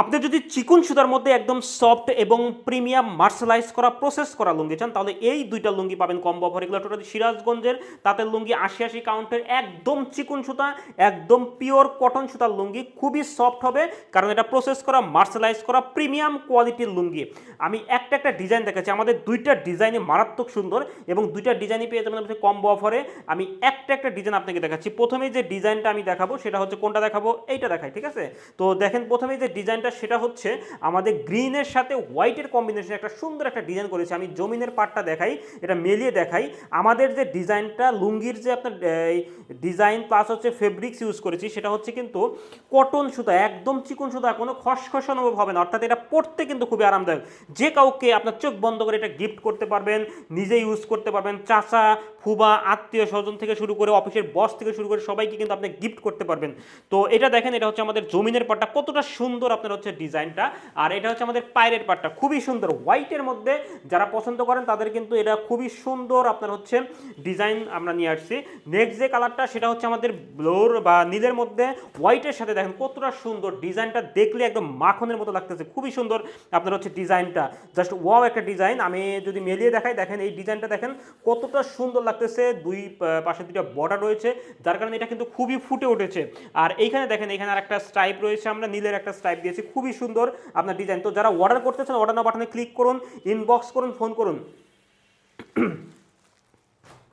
আপনি যদি চিকন সুতার মধ্যে একদম সফট এবং প্রিমিয়াম মার্শালাইজ করা প্রসেস করা লুঙ্গি চান, তাহলে এই দুইটা লুঙ্গি পাবেন কম্বো অফার। এগুলো টোটালি সিরাজগঞ্জের তাঁতের লুঙ্গি, ৮০ কাউন্টের, একদম চিকন সুতা, একদম পিওর কটন সুতার লুঙ্গি, খুবই সফট হবে কারণ এটা প্রসেস করা মার্শালাইজ করা প্রিমিয়াম কোয়ালিটির লুঙ্গি। আমি একটা একটা ডিজাইন দেখাচ্ছি, আমাদের দুইটা ডিজাইনই মারাত্মক সুন্দর এবং দুইটা ডিজাইনই পেয়ে যাবেন কম্বো অফারে। আমি একটা একটা ডিজাইন আপনাকে দেখাচ্ছি। প্রথমেই যে ডিজাইনটা আমি দেখাবো সেটা হচ্ছে, কোনটা দেখাবো, এইটা দেখাই, ঠিক আছে? তো দেখেন প্রথমেই যে ডিজাইনটা সেটা হচ্ছে আমাদের গ্রিনের সাথে হোয়াইটের কম্বিনেশন, একটা সুন্দর একটা ডিজাইন করেছে। আমি জমিনের পার্টটা দেখাই, এটা মেলিয়ে দেখাই। আমাদের যে ডিজাইনটা লুঙ্গির যে আপনার ডিজাইন প্লাস হচ্ছে ফেব্রিক্স ইউজ করেছি, সেটা হচ্ছে কিন্তু কটন সুতা, একদম চিকন সুতা, কোনো খসখস অনুভব হবে না, অর্থাৎ এটা পরতে কিন্তু খুবই আরামদায়ক। যে কাউকে আপনার চোখ বন্ধ করে এটা গিফট করতে পারবেন, নিজে ইউজ করতে পারবেন, চাচা ফুবা আত্মীয় স্বজন থেকে শুরু করে অফিসের বস থেকে শুরু করে সবাইকে কিন্তু আপনি গিফট করতে পারবেন। তো এটা দেখেন, এটা হচ্ছে আমাদের জমিনের পাটটা, কতটা সুন্দর আপনার হচ্ছে ডিজাইনটা। আর এটা হচ্ছে আমাদের পায়ের পাটটা, খুবই সুন্দর হোয়াইটের মধ্যে, যারা পছন্দ করেন তাদের কিন্তু এটা খুবই সুন্দর আপনার হচ্ছে ডিজাইন আমরা নিয়ে আসছি। নেক্সট যে কালারটা সেটা হচ্ছে আমাদের ব্লোর বা নীলের মধ্যে হোয়াইটের সাথে, দেখেন কতটা সুন্দর ডিজাইনটা, দেখলে একদম মাখনের মতো লাগতেছে, খুবই সুন্দর আপনার হচ্ছে ডিজাইনটা, জাস্ট ওয়াও একটা ডিজাইন। আমি যদি মেলিয়ে দেখাই, দেখেন এই ডিজাইনটা দেখেন কতটা সুন্দর লাগতেছে, দুই পাশে দুইটা বর্ডার রয়েছে, যার কারণে এটা কিন্তু খুবই ফুটে উঠেছে। আর এইখানে দেখেন, এখানে আর একটা স্ট্রাইপ রয়েছে, আমরা নীলের একটা স্ট্রাইপ দিয়েছি, খুবই সুন্দর আপনার ডিজাইন। তো যারা অর্ডার করতে চান অর্ডার নাও বাটনে ক্লিক করুন, ইনবক্স করুন, ফোন করুন।